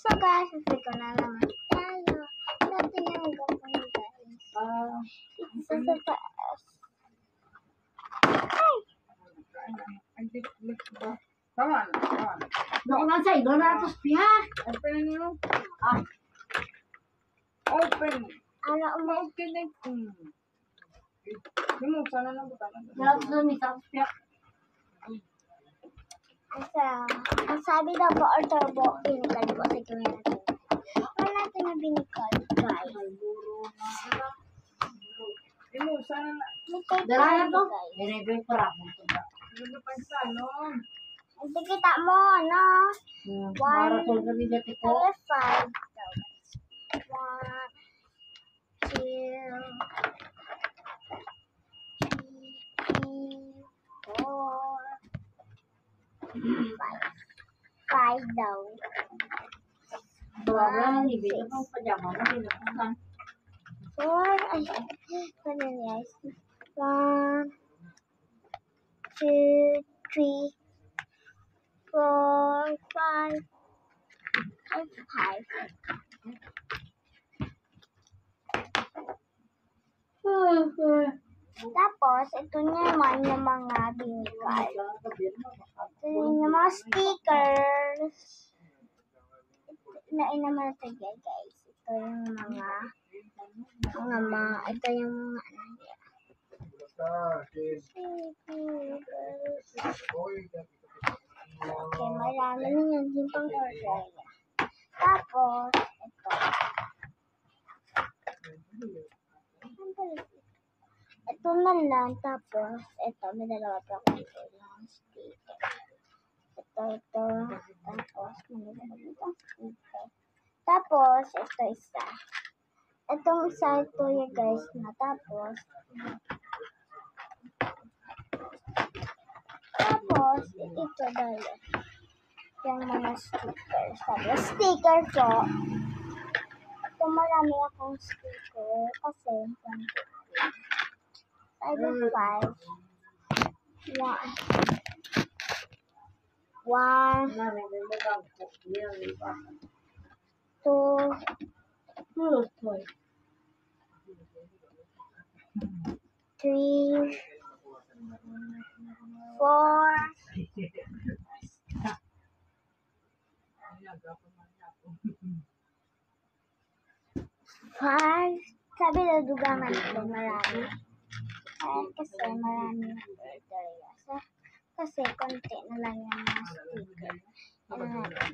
So guys, kasi ko na naman tayo. Natin yung gawin guys. It's a surprise. Ay! Tama na. Naku lang sa'yo, doon na ito spiya. Open nyo. Ah, Open. Ano mo? Okay na. Binuksan na ng butana. wala ko doon, isa spiya. Ang sabi daw po, or turbo, binikal po sa community. Wala natin na binikal, guys. Binuksan na na. Binikal Dala na to. guys. Binibig para mo ito ba? Ano pa yung salon? Hindi kita mo, no? Para sa gabi dati ko. Kaya 5 daw, guys. 1, 2, 3, 4, 5 daw. Wala na, ibigay pang pajama mo, binuksan. 4, ay, ano guys? 1, 2, 3, 4, 5. Ay, 5. Tapos, ito naman yung mga binikal. Ito yung mga stickers. Ito naman ito guys. Ito yung ito yung mga okay, marami na yan din pang order. Tapos, ito. Ito na lang. Tapos, ito. May dalawa pa ako dito. Yung sticker. Ito. Tapos, may dalawa dito. Sticker. Tapos, ito isa. Itong isa ito yung guys na. Tapos, ito dahil. Yung mga stickers. Tapos, sticker po. Ito marami akong sticker. Kasi, 5, 1, 2, 3, 4, 5. Sabi na dugangan ito marami. Kasi marami na order yan. Kasi konti na lang yung mga sticker. Ano natin,